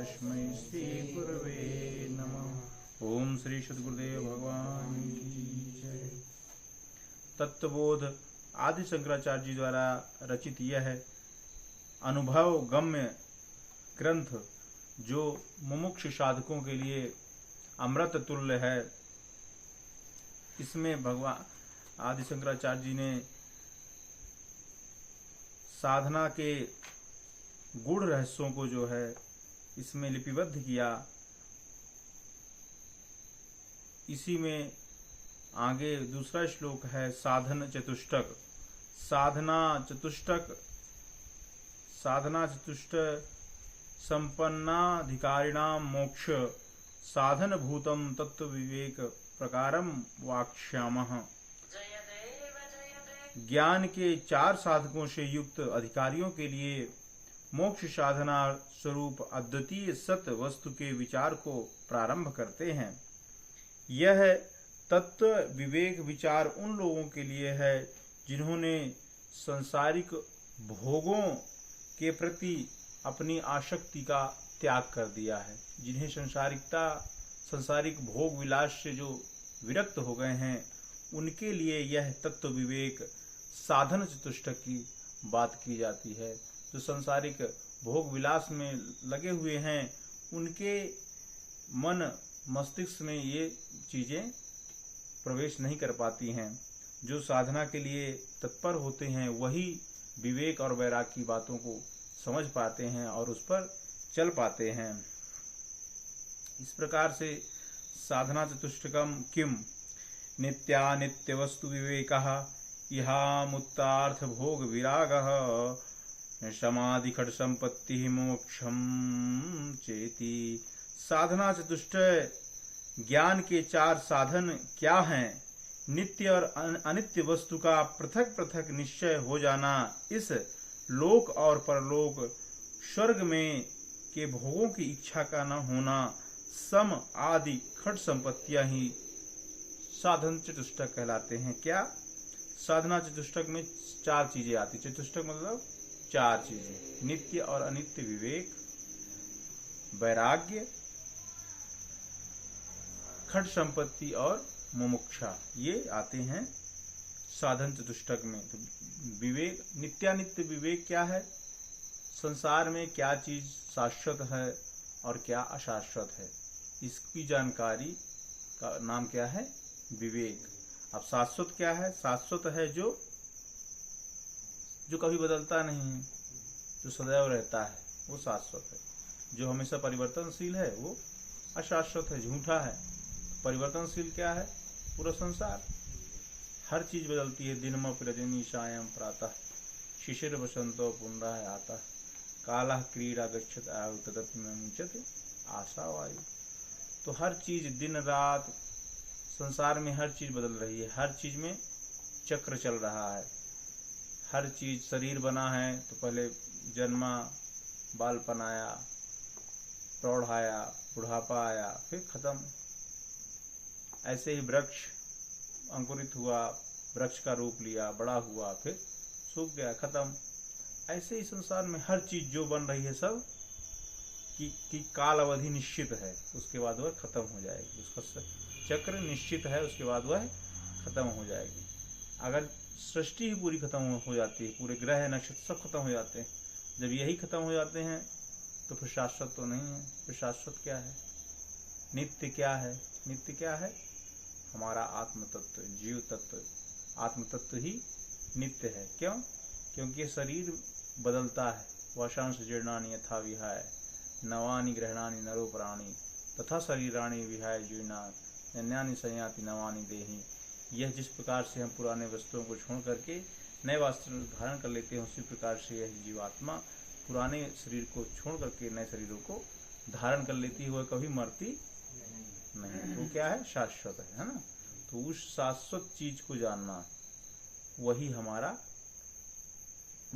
तस्मै श्री गुरवे नमः। ओम श्री सद्गुरुदेव भगवान की जय। तत्वबोध आदि शंकराचार्य जी द्वारा रचित यह अनुभव गम्य ग्रंथ जो मुमुक्षु साधकों के लिए अमृत तुल्य है, इसमें भगवान आदि शंकराचार्य जी ने साधना के गुण रहस्यों को जो है इसमें लिपिबद्ध किया। इसी में आगे दूसरा श्लोक है साधन चतुष्टक। साधना चतुष्टक संपन्नाधिकारिणाम मोक्ष साधन भूतम तत्व विवेक प्रकारम वाक्ष्यामः। ज्ञान के 4 साधकों से युक्त अधिकारियों के लिए मोक्ष साधना स्वरूप अद्वितीय सत्य वस्तु के विचार को प्रारंभ करते हैं। यह तत्व विवेक विचार उन लोगों के लिए है जिन्होंने सांसारिक भोगों के प्रति अपनी आसक्ति का त्याग कर दिया है, जिन्हें सांसारिक भोग विलास से जो विरक्त हो गए हैं, उनके लिए यह तत्व विवेक साधन चतुष्टक की बात की जाती है। जो सांसारिक भोग विलास में लगे हुए हैं, उनके मन मस्तिष्क में ये चीजें प्रवेश नहीं कर पाती हैं। जो साधना के लिए तत्पर होते हैं वही विवेक और वैराग की बातों को समझ पाते हैं और उस पर चल पाते हैं। इस प्रकार से साधना चतुष्टकम किम नित्यानित्य वस्तु विवेकः इहामुत्तार्थ भोग विरागः समाधि खट संपत्ति मोक्षम चेति। साधना चतुष्टय ज्ञान के 4 साधन क्या हैं? नित्य और अनित्य वस्तु का पृथक पृथक निश्चय हो जाना, इस लोक और परलोक स्वर्ग में के भोगों की इच्छा का न होना, सम आदि खट संपत्तियां ही साधन चतुष्टक कहलाते हैं। क्या? साधना चतुष्टक में 4 चीजें आती। चतुष्टक मतलब 4 चीजें, नित्य और अनित्य विवेक, वैराग्य, खट संपत्ति और मुमुक्षा, ये आते हैं साधन चतुष्टक में। तो विवेक, नित्यानित्य विवेक क्या है? संसार में क्या चीज शाश्वत है और क्या अशाश्वत है, इसकी जानकारी का नाम क्या है? विवेक। अब शाश्वत क्या है? शाश्वत है जो कभी बदलता नहीं है, जो सदैव रहता है, वो शाश्वत है। जो हमेशा परिवर्तनशील है वो अशाश्वत है, झूठा है। परिवर्तनशील क्या है? पूरा संसार, हर चीज बदलती है। दिनमपि रजनी सायं प्रातः शिशिर वसंतो पुनः आता कालः क्रीड़ा गच्छत आयु तदपि न मुंचते आशा वायु। तो हर चीज दिन रात संसार में हर चीज बदल रही है, हर चीज में चक्र चल रहा है। हर चीज, शरीर बना है तो पहले जन्मा, बालपन आया, प्रौढ़ आया, बुढ़ापा आया, फिर खत्म। ऐसे ही वृक्ष अंकुरित हुआ, वृक्ष का रूप लिया, बड़ा हुआ, फिर सूख गया, खत्म। ऐसे ही संसार में हर चीज जो बन रही है सब की काल अवधि निश्चित है, उसके बाद वह खत्म हो जाएगी। उसका चक्र निश्चित है, उसके बाद वह खत्म हो जाएगी। अगर सृष्टि ही पूरी खत्म हो जाती है, पूरे ग्रह नक्षत्र सब खत्म हो जाते हैं, जब यही खत्म हो जाते हैं तो फिर शाश्वत तो नहीं है। फिर शाश्वत क्या है? नित्य क्या है? नित्य क्या है? हमारा आत्म तत्व, जीव तत्व, आत्म तत्व ही नित्य है। क्यों? क्योंकि शरीर बदलता है। वशांश जीर्णानि यथा विहाय नवानि ग्रहणानि नरो प्राणी तथा शरीराणि विहाय जीर्णा अन्यानि संयाति नवानि देहि। यह जिस प्रकार से हम पुराने वस्तुओं को छोड़ करके नए वस्त्र धारण कर लेते हैं, उसी प्रकार से यह जीवात्मा पुराने शरीर को छोड़ करके नए शरीरों को धारण कर लेती है। वह कभी मरती नहीं। तो क्या है? शाश्वत है ना। तो उस शाश्वत चीज को जानना वही हमारा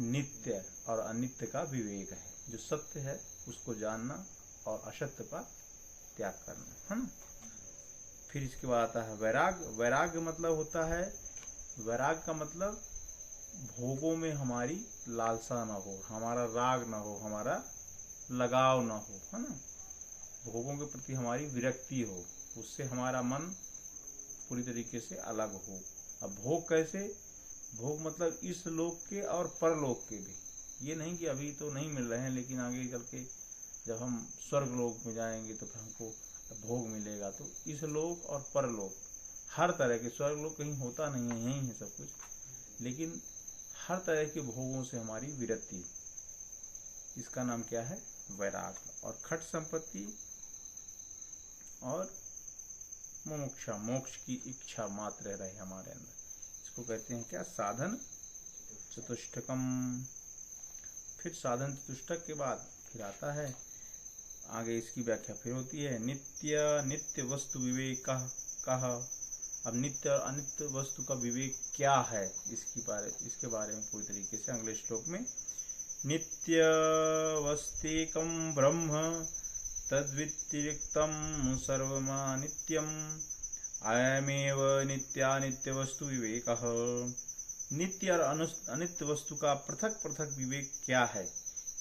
नित्य और अनित्य का विवेक है। जो सत्य है उसको जानना और असत्य का त्याग करना, है ना। फिर इसके बाद आता है वैराग। वैराग मतलब होता है, वैराग का मतलब भोगों में हमारी लालसा न हो, हमारा राग न हो, हमारा लगाव न हो, है ना। भोगों के प्रति हमारी विरक्ति हो, उससे हमारा मन पूरी तरीके से अलग हो। अब भोग कैसे? भोग मतलब इस लोक के और परलोक के भी। ये नहीं कि अभी तो नहीं मिल रहे हैं, लेकिन आगे चल के जब हम स्वर्ग लोक में जाएंगे तो फिर हमको भोग मिलेगा। तो इस लोक और परलोक, हर तरह के, स्वर्ग लोक कहीं होता नहीं है, यही है सब कुछ, लेकिन हर तरह के भोगों से हमारी विरक्ति, इसका नाम क्या है? वैराग। और खट संपत्ति और मोक्षा, मोक्ष की इच्छा मात्र रहे हमारे अंदर, इसको कहते हैं क्या? साधन चतुष्टकम। फिर साधन चतुष्टक के बाद फिर आता है आगे, इसकी व्याख्या फिर होती है नित्य वस्तु विवेक कह। अब नित्य और अनित्य वस्तु का विवेक क्या है, इसके बारे में पूरी तरीके से अगले श्लोक में। नित्य वस्तेकम ब्रह्म तद्व्यतिरिक्तम सर्वमानित्यम अयमेव नित्यानित्य वस्तु विवेकः। नित्य और अनित्य वस्तु का पृथक पृथक विवेक क्या है?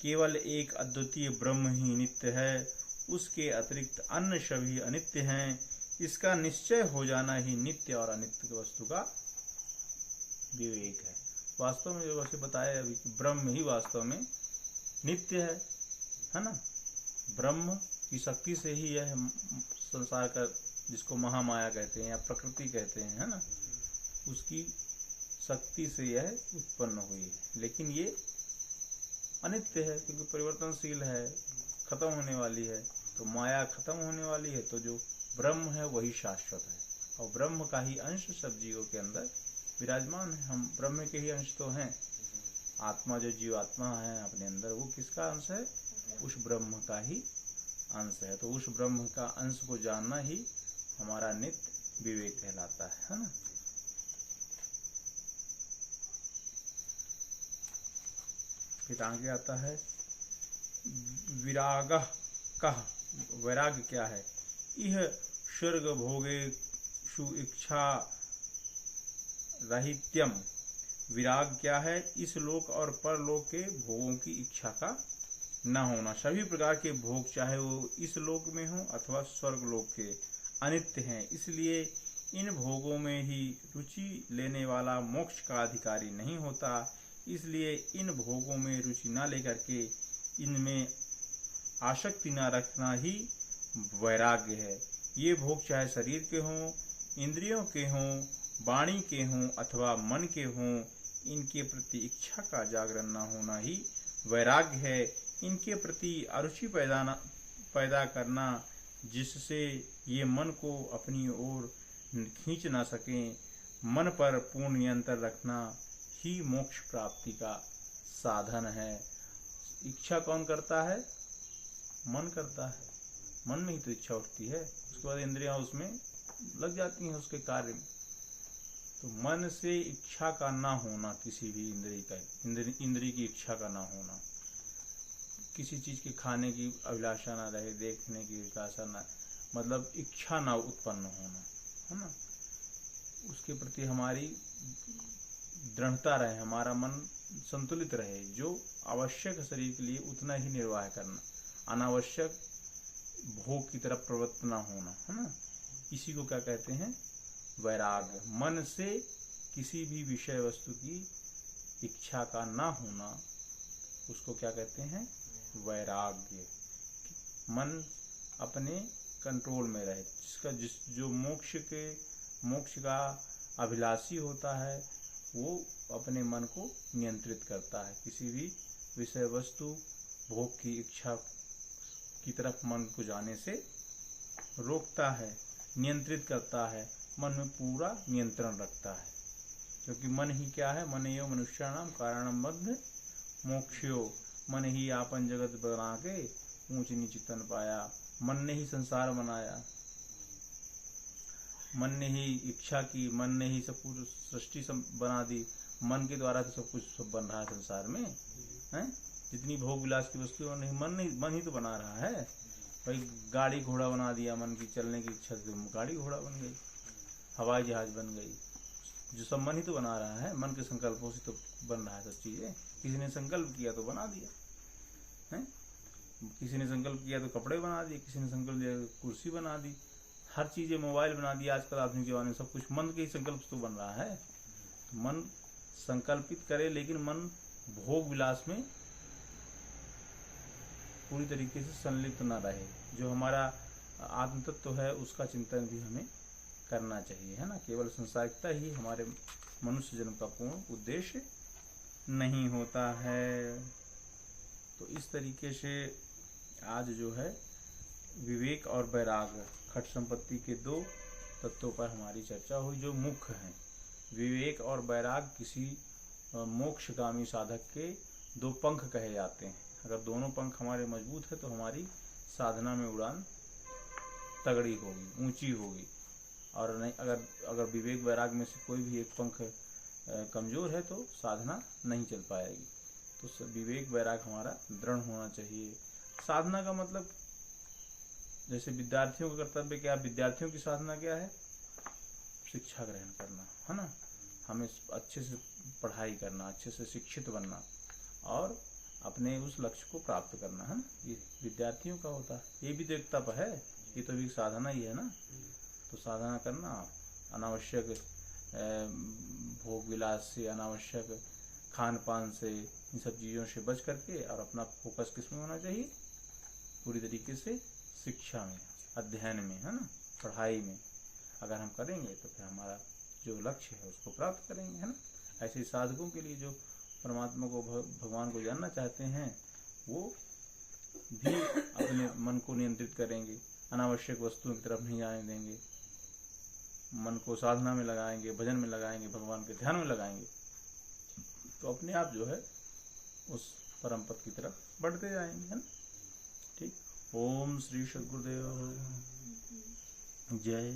केवल एक अद्वितीय ब्रह्म ही नित्य है, उसके अतिरिक्त अन्य सभी अनित्य हैं। इसका निश्चय हो जाना ही नित्य और अनित्य वस्तु का विवेक है। वास्तव में जो वैसे बताया अभी, ब्रह्म ही वास्तव में नित्य है ना। ब्रह्म की शक्ति से ही यह संसार का, जिसको महामाया कहते हैं या प्रकृति कहते हैं, है ना, उसकी शक्ति से यह उत्पन्न हुई है। लेकिन ये अनित्य है क्योंकि परिवर्तनशील है, खत्म होने वाली है। तो माया खत्म होने वाली है, तो जो ब्रह्म है वही शाश्वत है। और ब्रह्म का ही अंश सब जीवों के अंदर विराजमान है। हम ब्रह्म के ही अंश तो हैं। आत्मा, जो जीवात्मा है अपने अंदर, वो किसका अंश है? उस ब्रह्म का ही अंश है। तो उस ब्रह्म का अंश को जानना ही हमारा नित्य विवेक कहलाता है ना। फिर आगे आता है विराग कह। वैराग क्या है? यह स्वर्ग भोगे सु इच्छा राहित्यम। विराग क्या है? इस लोक और परलोक के भोगों की इच्छा का न होना। सभी प्रकार के भोग, चाहे वो इस लोक में हो अथवा स्वर्ग लोक के, अनित्य हैं। इसलिए इन भोगों में ही रुचि लेने वाला मोक्ष का अधिकारी नहीं होता। इसलिए इन भोगों में रुचि न लेकर के इनमें आसक्ति न रखना ही वैराग्य है। ये भोग चाहे शरीर के हों, इंद्रियों के हों, वाणी के हों अथवा मन के हों, इनके प्रति इच्छा का जागरण न होना ही वैराग्य है। इनके प्रति अरुचि पैदा करना, जिससे ये मन को अपनी ओर खींच ना सकें, मन पर पूर्ण नियंत्रण रखना ही मोक्ष प्राप्ति का साधन है। इच्छा कौन करता है? मन करता है। मन में ही तो इच्छा उठती है, उसके बाद इंद्रियां उसमें लग जाती हैं उसके कार्य में। तो मन से इच्छा का ना होना, किसी भी इंद्रिय की इच्छा का ना होना, किसी चीज के खाने की अभिलाषा ना रहे, देखने की अभिलाषा ना, मतलब इच्छा ना उत्पन्न होना, है ना। उसके प्रति हमारी दृढ़ता रहे, हमारा मन संतुलित रहे। जो आवश्यक शरीर के लिए उतना ही निर्वाह करना, अनावश्यक भोग की तरफ प्रवृत्त ना होना, है ना। इसी को क्या कहते हैं? वैराग। मन से किसी भी विषय वस्तु की इच्छा का ना होना, उसको क्या कहते हैं? वैराग्य। मन अपने कंट्रोल में रहे। जो मोक्ष का अभिलाषी होता है, वो अपने मन को नियंत्रित करता है। किसी भी विषय वस्तु भोग की इच्छा की तरफ मन को जाने से रोकता है, नियंत्रित करता है, मन में पूरा नियंत्रण रखता है। क्योंकि मन ही क्या है? मन एव मनुष्याणाम कारणम बद्ध मोक्षयो। मन ही आपन जगत बना के ऊंच नीच तन पाया। मन ने ही संसार बनाया, मन ने ही इच्छा की, मन ने ही सब कुछ सृष्टि बना दी। मन के द्वारा तो सब कुछ बन रहा है संसार में, हैं? जितनी भोग विलास की वस्तु मन ही तो बना रहा है। भाई गाड़ी घोड़ा बना दिया, मन की चलने की इच्छा से गाड़ी घोड़ा बन गई, हवाई जहाज बन गई। जो सब मन ही तो बना रहा है, मन के संकल्पों से तो बन रहा है सब चीजें। किसी ने संकल्प किया तो बना दिया है। किसी ने संकल्प किया तो कपड़े बना दिए, किसी ने संकल्प किया तो कुर्सी बना दी, हर चीजें मोबाइल बना दी। आजकल आधुनिक जमाने में सब कुछ मन के ही संकल्प तो बन रहा है। मन संकल्पित करे, लेकिन मन भोग विलास में पूरी तरीके से संलिप्त न रहे। जो हमारा आत्म तत्व है उसका चिंतन भी हमें करना चाहिए, है ना। केवल संसारिकता ही हमारे मनुष्य जन्म का पूर्ण उद्देश्य नहीं होता है। तो इस तरीके से आज जो है विवेक और वैराग, खट संपत्ति के दो तत्वों पर हमारी चर्चा हुई जो मुख्य हैं। विवेक और वैराग किसी मोक्षगामी साधक के दो पंख कहे जाते हैं। अगर दोनों पंख हमारे मजबूत है तो हमारी साधना में उड़ान तगड़ी होगी, ऊंची होगी। और नहीं, अगर विवेक वैराग में से कोई भी एक पंख कमजोर है तो साधना नहीं चल पाएगी। तो विवेक वैराग हमारा दृढ़ होना चाहिए। साधना का मतलब, जैसे विद्यार्थियों का कर्तव्य क्या, विद्यार्थियों की साधना क्या है? शिक्षा ग्रहण करना, है ना। हमें अच्छे से पढ़ाई करना, अच्छे से शिक्षित बनना और अपने उस लक्ष्य को प्राप्त करना, है ना। ये विद्यार्थियों का होता है। ये भी तो एक तप है, ये तो भी साधना ही है ना। तो साधना करना, अनावश्यक भोग विलास से, अनावश्यक खान पान से, इन सब चीज़ों से बच करके और अपना फोकस किस में होना चाहिए? पूरी तरीके से शिक्षा में, अध्ययन में, है ना, पढ़ाई में। अगर हम करेंगे तो फिर हमारा जो लक्ष्य है उसको प्राप्त करेंगे, है ना। ऐसे साधकों के लिए जो परमात्मा को, भगवान को जानना चाहते हैं, वो भी अपने मन को नियंत्रित करेंगे, अनावश्यक वस्तुओं की तरफ नहीं जाने देंगे, मन को साधना में लगाएंगे, भजन में लगाएंगे, भगवान के ध्यान में लगाएंगे, तो अपने आप जो है उस परम पद की तरफ बढ़ते जाएंगे, है ना। ठीक। ओम श्री सद्गुरुदेव जय।